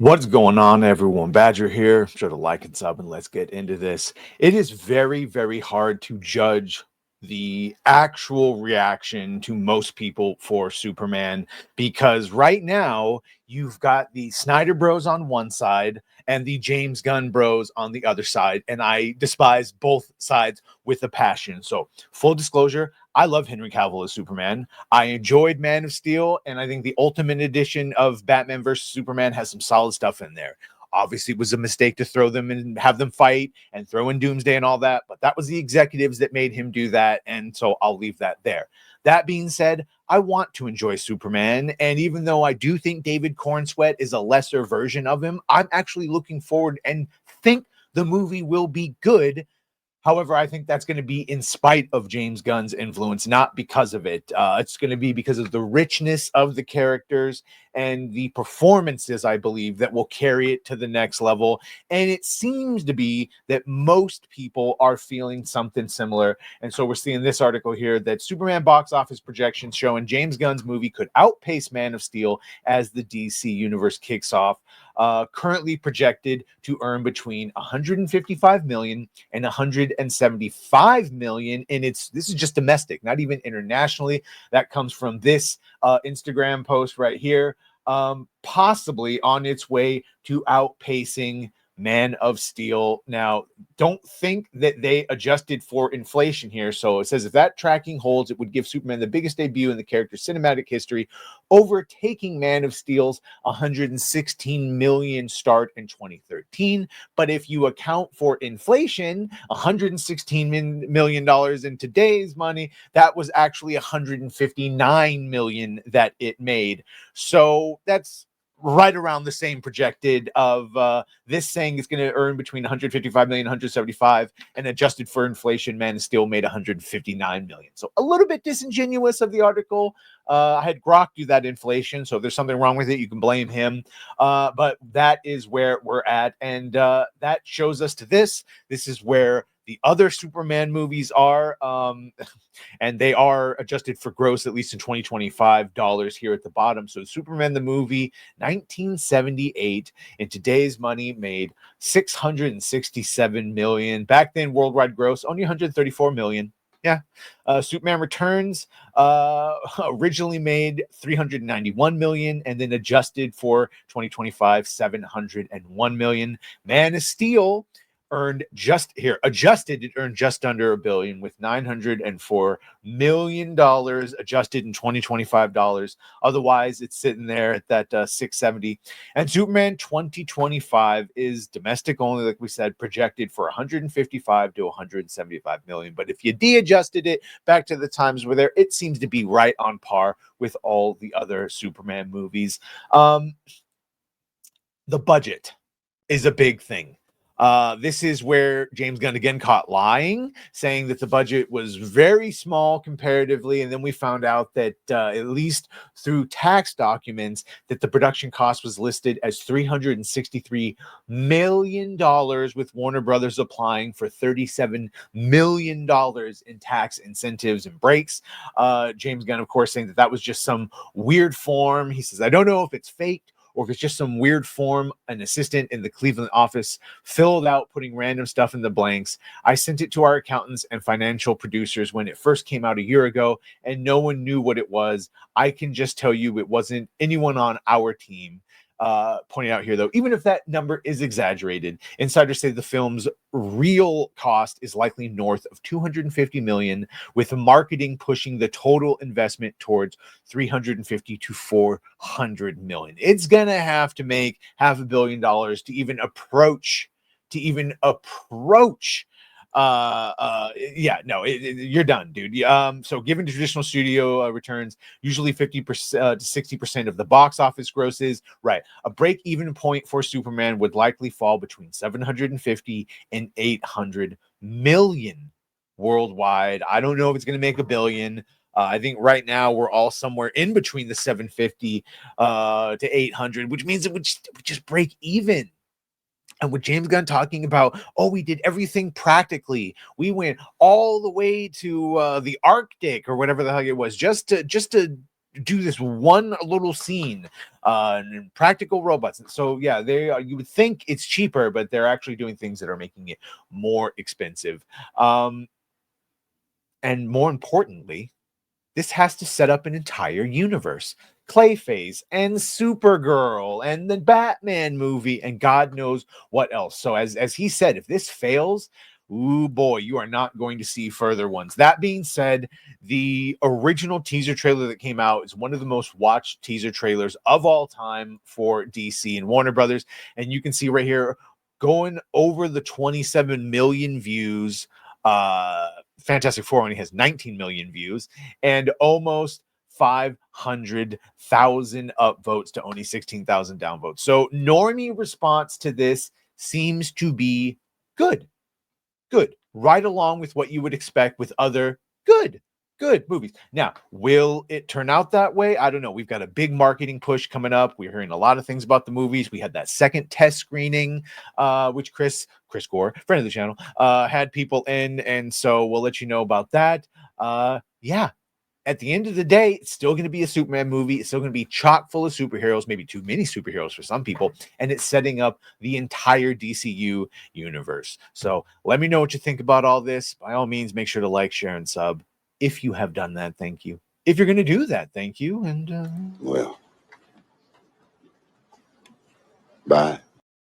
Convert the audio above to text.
What's going on, everyone? Badger here. Sure to like and sub, and let's get into this. It is very, very hard to judge the actual reaction to most people for Superman because right now you've got the Snyder Bros on one side and the James Gunn Bros on the other side, and I despise both sides with a passion. So, full disclosure, I love Henry Cavill as Superman. I enjoyed Man of Steel, and I think the Ultimate Edition of Batman versus Superman has some solid stuff in there. Obviously, it was a mistake to throw them and have them fight and throw in Doomsday and all that, but that was the executives that made him do that, and so I'll leave that there. That being said, I want to enjoy Superman, and even though I do think David Cornsweet is a lesser version of him, I'm actually looking forward and think the movie will be good. However, I think that's going to be in spite of James Gunn's influence, not because of it. It's going to be because of the richness of the characters and the performances, I believe, that will carry it to the next level. And it seems to be that most people are feeling something similar. And so we're seeing this article here that Superman box office projections showing James Gunn's movie could outpace Man of Steel as the DC universe kicks off. Currently projected to earn between 155 million and 175 million, and this is just domestic, not even internationally. That comes from this Instagram post right here. Possibly on its way to outpacing Man of Steel. Now, don't think that they adjusted for inflation here. So it says if that tracking holds, it would give Superman the biggest debut in the character's cinematic history, overtaking Man of Steel's 116 million start in 2013. But if you account for inflation, 116 million dollars in today's money, that was actually 159 million that it made. So that's right around the same projected of this saying it's going to earn between 155 million 175, and adjusted for inflation, Man still made 159 million. So a little bit disingenuous of the article. I had Grok do that inflation, so if there's something wrong with it, you can blame him. But that is where we're at, and that shows us to this is where the other Superman movies are, and they are adjusted for gross, at least in 2025 dollars here at the bottom. So Superman the movie 1978 in today's money made 667 million. Back then, worldwide gross only 134 million. Yeah. Superman Returns originally made 391 million, and then adjusted for 2025 701 million. Man of Steel earned adjusted, it earned just under a billion with 904 million dollars adjusted in 2025 dollars. Otherwise, it's sitting there at that 670. And Superman 2025 is domestic only, like we said, projected for 155 to 175 million. But if you de-adjusted it back to the times where it seems to be right on par with all the other Superman movies. The budget is a big thing. This is where James Gunn again caught lying, saying that the budget was very small comparatively, and then we found out that at least through tax documents that the production cost was listed as $363 million, with Warner Brothers applying for $37 million in tax incentives and breaks. James Gunn, of course, saying that was just some weird form. He says, I don't know if it's faked or if it's just some weird form an assistant in the Cleveland office filled out, putting random stuff in the blanks. I sent it to our accountants and financial producers when it first came out a year ago, and no one knew what it was. I can just tell you it wasn't anyone on our team. Pointing out here, though, even if that number is exaggerated, insiders say the film's real cost is likely north of 250 million, with marketing pushing the total investment towards 350 to 400 million. It's gonna have to make $500 million to even approach you're done, dude. So given traditional studio returns, usually 50% to 60% of the box office grosses, right, a break-even point for Superman would likely fall between 750 and 800 million worldwide. I don't know if it's going to make a billion. I think right now we're all somewhere in between the 750 to 800, which means it would just break even. And with James Gunn talking about, we did everything practically. We went all the way to the Arctic or whatever the hell it was, just to do this one little scene, and practical robots. So yeah, they are, you would think it's cheaper, but they're actually doing things that are making it more expensive. And more importantly, this has to set up an entire universe. Clayface and Supergirl and the Batman movie and God knows what else. So as he said, if this fails, ooh boy, you are not going to see further ones. That being said, the original teaser trailer that came out is one of the most watched teaser trailers of all time for DC and Warner Brothers. And you can see right here going over the 27 million views. Fantastic Four only has 19 million views and almost 500,000 upvotes to only 16,000 downvotes. So normie response to this seems to be good. Good. Right along with what you would expect with other good movies. Now, will it turn out that way? I don't know. We've got a big marketing push coming up. We're hearing a lot of things about the movies. We had that second test screening, which Chris Gore, friend of the channel, had people in, and so we'll let you know about that. Yeah. At the end of the day, it's still going to be a Superman movie. It's still going to be chock full of superheroes, maybe too many superheroes for some people, and it's setting up the entire DCU universe. So let me know what you think about all this. By all means, make sure to like, share, and sub. If you have done that, thank you. If you're going to do that, thank you. And well, bye.